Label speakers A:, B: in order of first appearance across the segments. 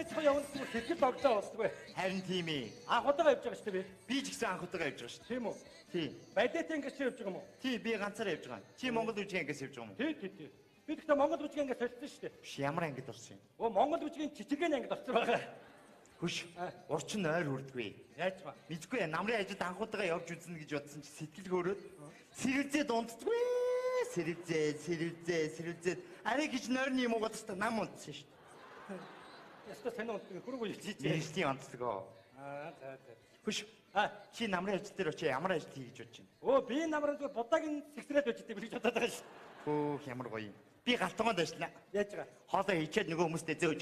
A: яцхан явна сэтгэл тогтоо болтгүй.
B: Харин тийм ээ.
A: Анх удаага явж байгаа шүү дээ.
B: Би ч гэсэн анх удаага явж байгаа шүү.
A: Тийм үү?
B: Тийм.
A: Байдалтай ингэж явж байгаа юм уу?
B: Тий, би ганцаараа явж байгаа. Чи Монгол үжиг ангиас явж байгаа юм уу?
A: Тий. Би тэгтээ Монгол үжиг ангиас солилцсон шүү дээ.
B: Биш, ямар ангид орсон юм?
A: Оо, Монгол үжигийн жижигэн ангид орсон байгаа.
B: Хөш. Урчин ойр хүрдгүй.
A: Яаж ба?
B: Мэдгүй намрын ажид анх удаага явж үзнэ гэж бодсон чи сэтгэл хөөрөөд сэрэлзээ дунддаггүй. Сэрэлзээ. Арай гэж нойрны юм уу гэдэгт нам унтсан шүү дээ.
A: Яста тань унтдаг хөргөө хийж.
B: Нэрсний унтдаг.
A: За.
B: Хөш. Чи намрын ажил дээр очиж ямар ажил хийж бодож байна?
A: Оо, би намрын зүгээр будааг нь сэгсрээд байж дээ гэж бодоод байгаа шүү.
B: Хөөх ямар гоё юм. Би галтгоонд ажиллана.
A: Яаж байгаа?
B: Хоолоо хийчихэд нөгөө хүмүүстээ зөөж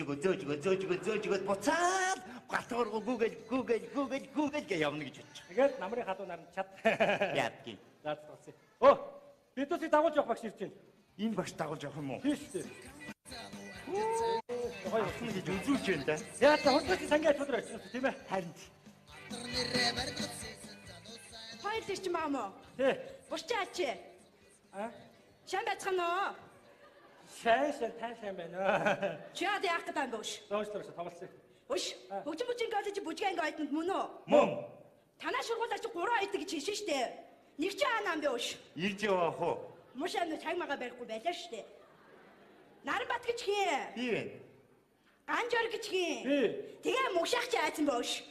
B: өгөө буцаад галтгоор гүүгээл гэ явна гэж бодчих.
A: Тэгээд намрын хадуу наран чад.
B: Яадгийн.
A: За тооцъё. Оо, бид усыг дагуулж явах багш ирж байна.
B: Энэ багш дагуулж явах юм уу?
A: Тийм шүү дээ.
B: Хоёр усны гэж үзүүлж байна да.
A: Яа, хурцлын сангийн өдөр очсон тийм ээ.
B: Харин
C: Хоёр ирч маа мó.
A: Тий.
C: Бурчаач.
A: А?
C: Шам бацхан нөө.
A: Сайн байна.
C: Чаад яах гэдэг юм бэ ш?
A: Зөөчлөөс тоглосон.
C: Өш. Хөгжим коллеж бүжгийн ангид мөн үү?
A: Мөн.
C: Танаа сургуулиар чи 3 айдаг гэж хэлсэн штэ. Нэг ч аанаа юм бэ өш?
B: ирж явах уу?
C: Муш амны цагмаага барихгүй байлаа штэ. Нарбат гэж хин.
B: Би вэ.
C: Анжор гэж хин.
A: Би.
C: Тэгээ мugшаах чи айсан бэ өш?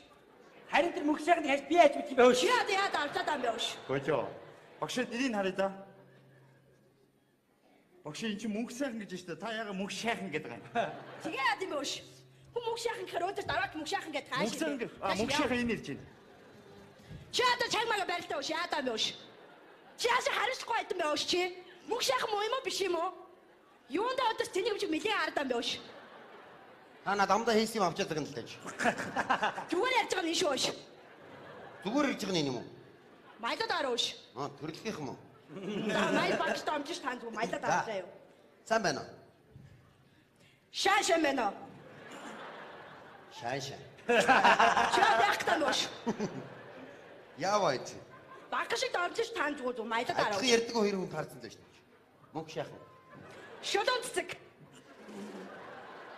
A: Харин тэр мөгшөөг хайж би яаж бит юм бэ өөш?
C: Чаад яад авчаад юм бэ өш?
B: Гojoo. Багш эдийн харъя да. Багш энэ чи мөнгө сайхан гэж штэ. Та яга мөнгө шайхан гэдэг юм.
C: Тэгээ яад юм бэ өш? Хүн мugшаахан гэхээр өдөр дараад мugшаахан гэдэг хааш.
B: Мөнгө шайхан энэ ирж байна.
C: Чаад цагмаага барилтаа өш яадаа юм бэ өш? Чи яаш харахгүй байдсан бэ өш чи? Мugшаахан муу юм уу биш юм уу? Юунд одоос тэний хүч мэлийн ардаа юм бэ өш?
D: Наад амдаа хийсэн юм авчаад байгаа юм л даа.
C: Зүгээр ярьж байгаа нь шүү өш.
D: Зүгээр гэж байгаа юм уу?
C: Маялаад араа өш.
D: Төрөлхийнх юм уу?
C: Майл багш таамж тань зүг маялаад араа юу?
D: Сайн байна уу?
C: Шаашаа мэнэ.
D: Шааш.
C: Чаад яхтаа өш.
D: Яаваа чи?
C: Багш таамж тань зүг маялаад араа.
D: Адилхан ярьдаг хоёр хүн таарсан л шүү дээ. Мөнгө шахах.
C: Шолон цэцэг.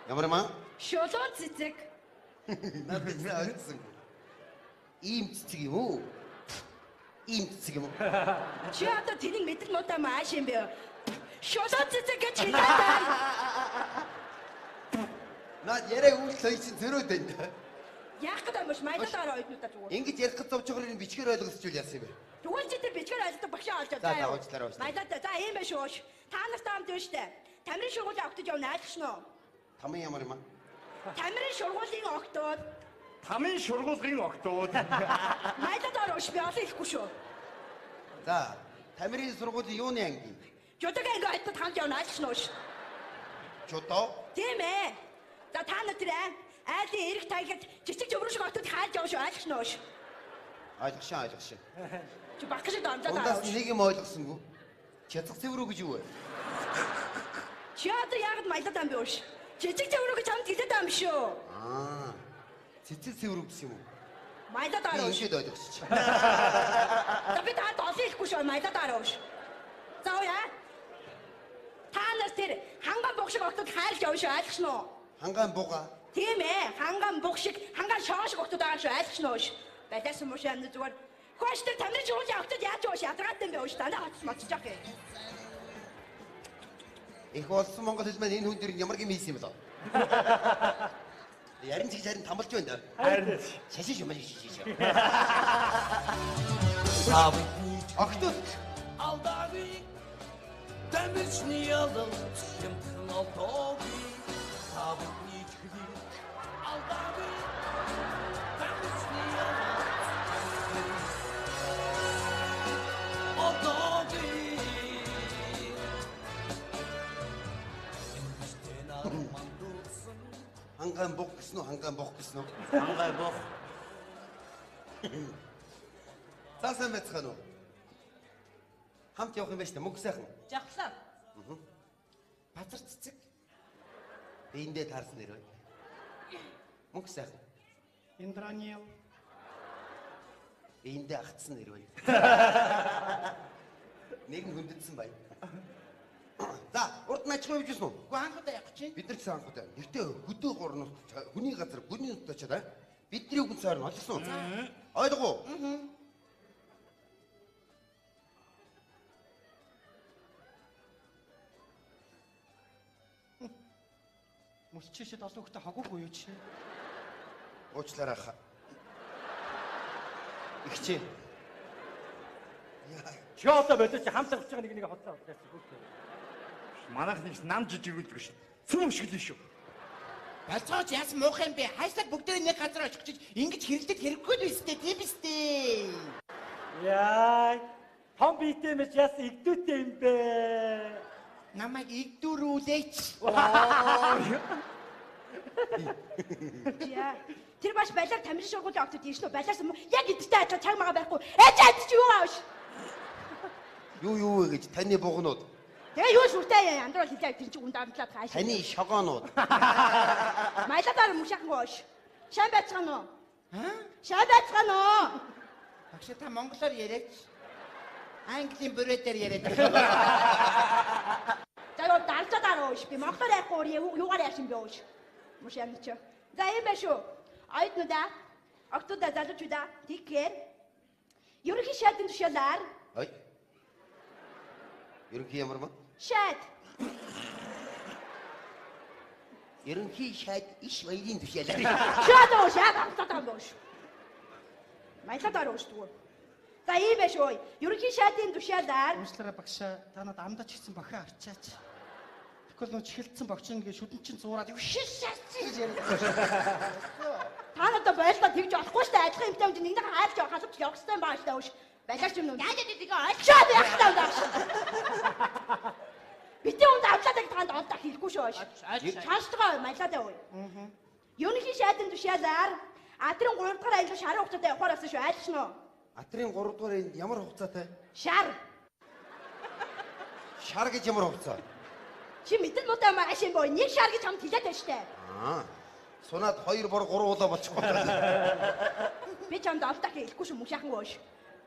D: Ямар юм аа?
C: Шолон цэцэг.
D: Надад ойлгосон. Ийм цэцэг юм уу? Ийм цэцэг юм уу?
C: Чи одоо тэнийг мэдэн удаа мааш юм бэ? Шолон цэцэг гэж хэлээд.
D: Наад яриа үйлс хийсэн зөрөөд байна.
C: Яах гэдэг юм бэ? Маялаад араа ойднуудаа зүгээр.
D: Ингэж ярих гэж зовж байгаагийн бичгээр ойлгосчул яасан юм бэ?
C: Тэгвэл чи тэр бичгээр ойлгодог багшаа олж
D: За дагуулчлаарай ууш.
C: Маялаад за ийм байх шууш. Та нартай хамт байна штэ. Тамирын шургуулын октод явна айлгч нөө.
D: Таман ямар юм аа?
C: Тамирын шургуулийн октод.
B: Тамийн шургуулгын октод.
C: Маялаад араа ууш би олон ихгүй шүү.
D: За, Тамирын сургуулийн юуны анги?
C: Жудаг анги октод хамт явна айлгч нөөш.
D: Чудоо?
C: Тийм ээ. За та нар тэр айлын эрэг таягт жижиг жөврөн шиг октод хааж явна шүү айлгч нөөш.
D: Ойлгосон.
C: Чи багш шиг дамжаад араа.
D: Ундаас нэг юм ойлгосонгүй. Чязгах цэврүү гэж юу вэ?
C: Чи одоо яг маялаад ам би ууш. Жижиг жөврөө гэж хамт хэлээд ам шүү.
D: Цэцэл цэврүү гэсэн юм уу?
C: Маялаад араа ууш.
D: Ингэж ойлгосч.
C: За би та олон ихгүй шүү маялаад араа ууш. За яа. Та нар тэр ханган буг шиг октод хайлж явна шүү айлгч нөө.
D: Хангаан буга.
C: Тийм ээ. Ханган буг шиг ханган шоо шиг октод байгаа шүү айлгч нөөш. Байлаасан муу шааны зүгээр. Хөөш тэр тамирын шуулийн октод яаж ууш ядаргаатай юм бэ ууш дандаа хоцс моцож яах юм.
D: Их болсон Монгол хэл маань энэ хүн дээр ямар юм хийсэн юм бэ? Ярин чиг харин тамбалж байна да.
B: Харин
D: Шашиш юм шашиш.
E: Октод алдааны тамирчны ялал хэмхэн олдоогүй тавны чихли алдааны тамирчны ялал олдоогүй
D: Хангаан буг гэсэн үү? Хангаан буг гэсэн үү?
B: хангай бох.
D: За сайн байцгаана уу? Хамт явах юм байна шүү дээ. Мөнгө сайхан.
C: Жагтлаа.
D: Базар цэцэг. Биэндээ таарсан нэр бай. Мөнгө сайхан.
A: Индраниел.
D: Биэндээ агтсан нэр бай. Нэг нь хүндэтсэн бай. За, урд нь аж ахуй явж гисэн үү?
E: Уу анхудаа явах чинь.
D: Бид нар ч анхудаа. Нэртээ хөдөө горноос хүний газар хүний нүд очиад аа. Бидний үгэн цаар нь олсон. Ойлгоо.
E: Мөлчишэд олон хүүхдээ хагуугүй юу чи?
D: Уучлаарай хаа. Игчээ.
A: Чи одоо бодож хамт авч байгаа нэг хоцоо авчихсан.
B: Манайх нэг нам жижигүүлдэг шүү. Цүм шиглэн шүү.
E: Балцооч яасан муухай юм бэ? Хайсаад бүгдээ нэг газар очих гэж ингэж хэрэлдэт хэрэггүй л үстэй тийм үстэй.
A: Яа. Том биетэй мэт яасан игдүүтэй юм бэ?
E: Намайг игдүүрүүлээч.
C: Яа. Тэр баш балиар тамирын шургуулын октод ирсэн үү? Балиарсан юм. Яг эдтэй ажил цаг магаа байхгүй. Ээж чи юу ааш?
D: Юу вэ гэж таны бугнууд.
C: Тэгээ юу шүртэй яндрал хэлээ тэр чинь үнд амтлаад хааш.
D: Таны шогоонууд.
C: Майлатаар мушаахан gooш. Шан байцгаана уу?
E: Аа?
C: Шан байцгаана уу?
E: Багш та монголоор яриач. Английн бүрээдээр яриад.
C: За юу дарцаад ууш. Би монголоор ярихгүй юугаар яаш юм бэ ууш. Мушаан чи. За юм байна шүү. Айднуудаа октодоо залуучуудаа тэгэхээр ерөнхий шатны тушаалаар
D: Ой. Ерөнхий ямар маа?
C: шат
D: Ерөнхий шат иш баярын тушаалаар.
C: шат ууш яагаад ууш. Майлатаар ууш дгүй. За ийм байна шүү. Ерөнхий шатны тушаалаар
E: Уучлаарай багш та надад амдаач гэсэн бохоо арчаач. Тэгвэл нөө чихэлдсэн богч ингээ шүдэн чин зуураад шишээс гэж яриад.
C: та надад байлдаа тэгж болохгүй шүү дээ. Адилхан юмтай юм нэг хайлж халууч явах хэрэгтэй баа шүү дээ ууш. Балиарч юм уу? Яаж тэгээ олчоод явах таа ууш. Битээ унд авлаад их танд олдох хэлэхгүй шүү ууш. Чааштай майлаадаа уу. Ерөнхий шатны тушаалаар Атрын 3 дахь англи шарын хугацаатай явахаар авсан шүү. Айлч нь.
D: Атрын 3 дугаар энд ямар хугацаатай?
C: Шар.
D: Шар гэж ямар хугацаа?
C: Чи мэдэн муутай маш юм боо. Нэг шар гэж хамт хэлээд байна шүү дээ.
D: Аа. Сунаад 2 бор 3 удаа болчихгоо.
C: Би чамд олдох хэлэхгүй шүү мушаахан ууш.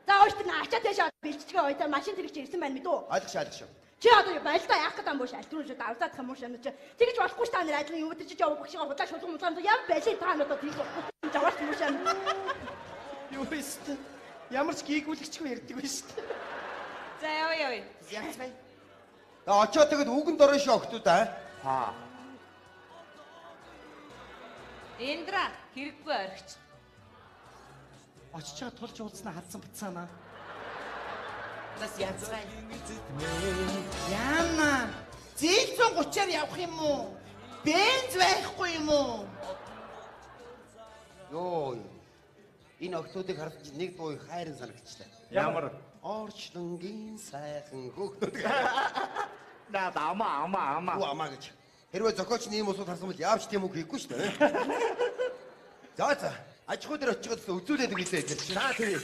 C: За ууш тэр ачаа тэшээ бэлчгээ ойдоо машин зэрэг чи ирсэн байна мэдүү.
D: Айлгш.
C: Чи одоо байлдаа яах гэдэг юм боош альтруу шүү давзаадах юм уу шанаа чи. Тэгэж болохгүй ш та нар ажлын юм өдөр чи яваа багшгаа худлаа шулган мулгаан яв байлээ та надад тэгж болохгүй. Жаваач юм шанаа.
E: Юу вэ? Ямар ч гийгүүлэгчгүй ярьдаг байна шүү дээ.
F: За яваа.
E: Яцгай.
D: За очоо тэгэд үгэнд орно шүү октод аа.
B: Хаа.
F: Эндра хэрэггүй орхич.
E: Очиж байгаа тулж уулзнаа хадсан бацаана. Бас яцгай. Яна. Зээл 130-аар явах юм уу? Бенз байхгүй юм уу?
D: Йоо. Энэ октодыг харсан чинь нэг дуу хайрын санагдчихлаа.
B: Ямар?
D: Орчлонгийн сайхан хөхтөд.
B: Наад ама.
D: Уу амаа гэж. Хэрвээ зохиолч ийм усууд харсан бол яавч тийм үг хийхгүй шүү дээ. За. Аж ахуй дээр очиод үзүүлээд үгүйтэй гэж. За тэр.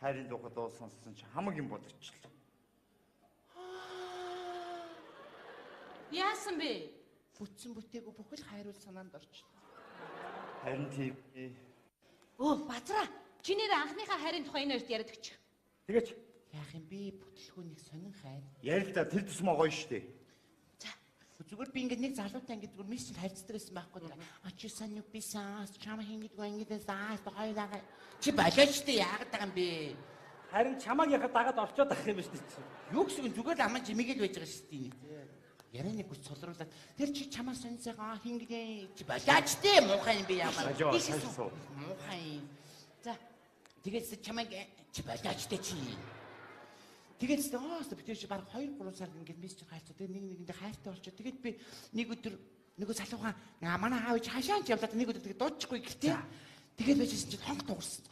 B: Хайрын дуу сонссон чи хамаг юм бодчихлоо.
F: Яасан бэ?
E: Бүтсэн бүтээгүй бүхэл хайруул санаанд орчихлоо.
B: Харин тийм.
F: Оо, Базраа. Чи нэр анхныхаа хайрын тухай энэ хоёрт яриад өгч.
A: Тэгээч
E: Яах юм бэ? Бүтлгүй нэг сонин хайр.
B: Ярил та тэр тусмаа гоё штэ.
E: За. Зүгээр би ингээд нэг залуутай ингээд зүгээр мис хайрцдаг байсан байхгүй да. Чи сайн юу бисаас чам хийгээдгүй ингээд заас хоёраа. Чи балиачтай яагаад байгаа юм бэ?
A: харин чамааг яхад дагаад орчоод ах юм ба шүү дээ.
E: Юу гэсэн зүгээр л аман жимигээд байж байгаа шүү дээ. Ярианы хүч цолруулаад тэр чи чамаа соньцоогоо хингээ чи балиачтай муухай юм би яамаа. Муухай. За тэгээд чамайг чи балиачтай чи. Тэгээд битэр чи баг 2-3 сар ингээд мессеж хайрцаа. Тэгээд нэгэндээ хайртай болчихоо. Тэгээд би нэг өдөр нөгөө залуухан манай аав ич хашаанч явлаа. Нэг өдөр тэгээд дуудчихгүй гэртээ. Тэгээд байжсэн чинь хонх дуурсан.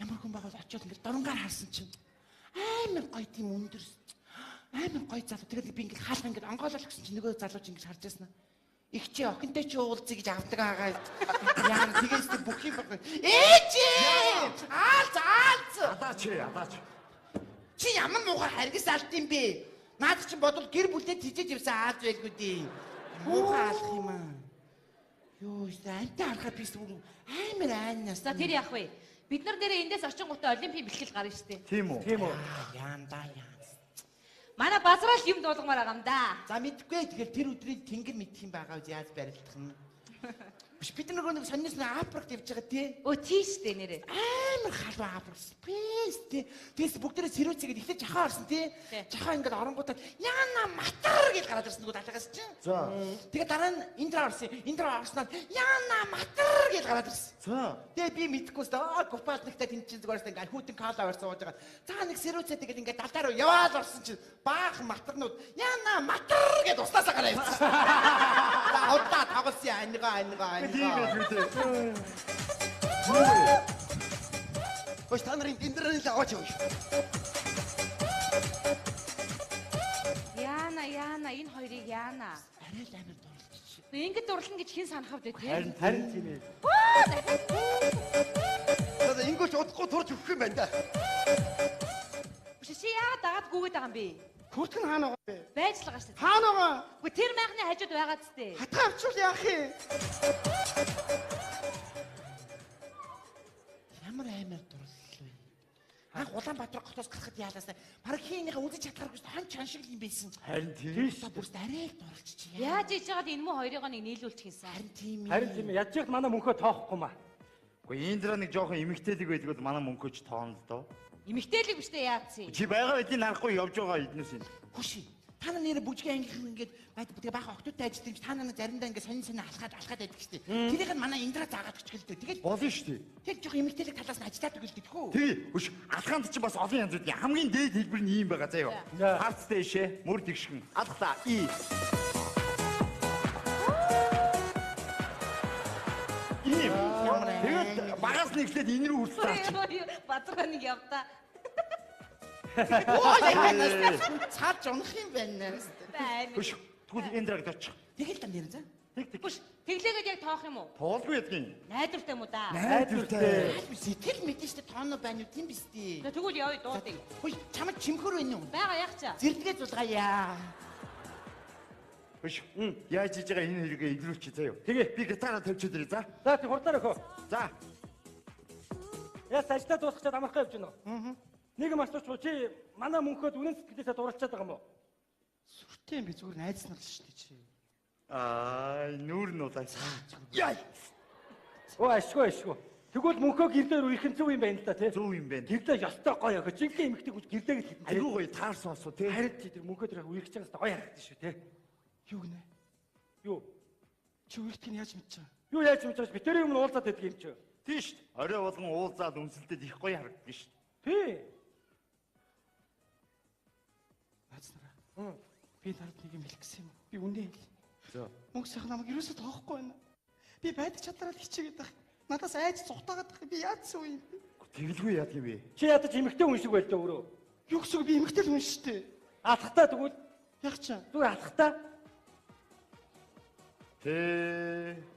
E: Ямар хүн байгаад очиод ингээд доронгаар харсан чинь амар гоё тийм өндөр. Амар гоё залуу. Тэгээд би ингээд хаалга ингээд онгоолол гэсэн чинь нөгөө залуу чинь ингэж харж яснаа. Их чи охинтой чи уулзъя гэж авдаг агаа. Яа тэгээс тэг бүх юм байна. Ээж! Аалз!
B: Адаач.
E: Чи ямар муухай харгас алт юм бэ? Наад чи бодвол гэр бүлдээ тижэж явсан ааз байггүй дээ. Муухай алах юм аа. Йоо, антай харахад би бүр амар айнаас.
F: За тэр яах вэ? Бид нар нэрээ эндээс очингуудаа олимпийн бэлтгэл гарна шүү дээ.
B: Тийм үү?
E: Яам.
F: Манай базрал юм дуулгамаар байгаа юм да.
E: За мэдгүй тэгэхээр тэр өдрийг тэнгэр мэдх юм байгаа үз яаж барилдах нь. Биш бид нэг сонирс нэг апракт явж байгаа тий.
F: Өө тийш дээ нэрээ.
E: Амар халуун апракт. Спэс тий. Тэс бүгдээрээ сэрүүцгээд ихлэ жахаа орсон тий. Жахаа ингээд оронгуудад яана матар гэж гараад ирсэн нөгөө талаагаас чинь.
B: За.
E: Тэгээ дараа нь интро орсон. Интро орсноор яана матар гэж гараад ирсэн.
B: За.
E: Тэгээ би мэдхгүй өстө гопаатнагтай тэнд чинь зүгээрс ингээд хүүтэн кала барьсан сууж байгаа. За нэг сэрүүцээ тэгээд ингээд далдаа руу яваад орсон чинь баах матарнууд яана матар гэж устаасаа гараад ирсэн. За удаа тоглосон ангаа.
D: Ой та нарын интернет аваач юу?
F: Яана энэ хоёрыг яана.
E: Арай л амар дурлж.
F: Ингээд дурлна гэж хэн санах вэ тий?
A: Харин тийм ээ.
D: За ингүүч удахгүй турж өгөх юм байна да.
F: Чи яагаад дагаад гүгээд байгаа юм бэ?
E: Хүртэн хаана байгаа бэ?
F: Байж л байгаа шүү дээ.
E: Хаана байгаа?
F: Үгүй тэр майхны хажууд байгаа ч дээ.
E: Хатгаа авчвал яах юм? Ямар амар дурлал вэ? Анх Улаанбаатар хотоос гарахад яалаасаа баг хийнийхээ үзэж чадхааргүй хон чан шиг юм байсан.
B: Харин тийм.
E: Бүрт арай л дурлж чи.
F: Яаж хийж байгаад энэ муу хоёрыг нэг нийлүүлчих юмсан.
E: Харин тийм ээ.
A: Харин тийм ээ. Ядчих манай мөнхөө тоохгүй маа.
B: Гэхдээ энэ дэр нэг жоохон эмэгтэйлэг байдаг бол манай мөнхөж тоон л доо.
F: Эмэгтэйлэг биш дээ яатсан.
B: Чи байгаа эдийн харахгүй явж байгаа эднээс энэ.
E: Хүши. Та нар нэр бүжгийн ангийнхан ингээд байдаг баахан октодтой ажиллаж та нар заримдаа ингээд сонин алхаад байдаг штеп. Тэрийг нь манай индра заагаад өчгөлдөө. Тэгээд
B: Болно шүү дээ.
E: тэг жоох эмэгтэйлэг талаас нь ажиллаад өгөлдөг хөө.
B: Тэгээ. Хөш алхаанд чи бас олон янзууд хамгийн дээд хэлбэр нь ийм байгаа заа юу. Харц дэшээ мөр тэгшгэн. Алхлаа. И. Тэгээд багаас нэгслээд энэ рүү хүрсэн.
F: Базраа нэг явдаа.
E: Оо яа. Цааж унах юм байна.
B: Хөш тэгвэл энэ драг дочих.
E: Тэгэл та нэр заа.
F: Бүш тэглээгээд яг тоох юм уу?
B: Тоолгүй ядгийн.
F: Найдвартай юм уу да?
B: Найдвартай.
E: Сэтгэл мэдэн штэ тооно байна уу тийм биз дээ.
F: Тэгвэл явъя дуудыг.
E: Хөөе чамд чимхөр байна уу?
F: Бага яах чаа.
E: Зэрлэгээ зулгаая.
B: Хөш. Яаж хийж байгаа энэ хэрэгээ илрүүлчих заа юу.
A: Тэгээ.
B: Би гитараа тавьчихад ирээ за.
A: За тий хурдаар өхөө.
B: За.
A: Яс ажлаа дуусгачаад амархаа явж байна уу? Нэг юм асууч чи манай мөнхөд үнэн сэтгэлээсээ дурлцаад байгаа юм уу?
E: Сүртэй юм би зүгээр найз нар л штэ чи.
B: Нүүр нь улаас.
A: Яа. Оо ашгүй. Тэгвэл мөнхөө гэрдээ рүү ихэн зүв юм байна л да тий.
B: Зөв юм байна.
A: Гэрдээ ёстой гоё өхөө. Жинхэнэ эмэгтэй хүч гэрдээ гэж хэлсэн.
B: Айгуу гоё таарсан осоо тий.
A: Харин тий тэр мөнхөө тэр үерхэж байгаас гоё харагдаж шүү тий.
E: Юу гинэ?
A: Юу?
E: Чи үргэлтгийг яаж мэдчихэ?
A: Юу яаж юм чаас битэрийн өмнө уулзаад байдаг юм чи.
B: Тийш. Орой болгон уулзаад өмсөлдөд их гоё харагддаг шүү.
A: Тий.
E: Наазнараа. Би нарт нэг юм хэлэх гэсэн юм. Би үнэ хэл.
B: За.
E: Мөнгө сайхан намайг юусоо тоохгүй байна. Би байдаг чадраад хичээгээд байх. Надаас айж цухтаагаад байх. Би яадсан юм бэ?
B: Тэгэлгүй яадаг юм бэ?
A: Чи ядаж эмэгтэй хүн шиг байл даа өөрөө.
E: Юу гэсэн би эмэгтэй л хүн шүү дээ.
A: Алхтаа тэгвэл
E: Яг чаа.
A: зүгээр алхтаа.
B: Тэ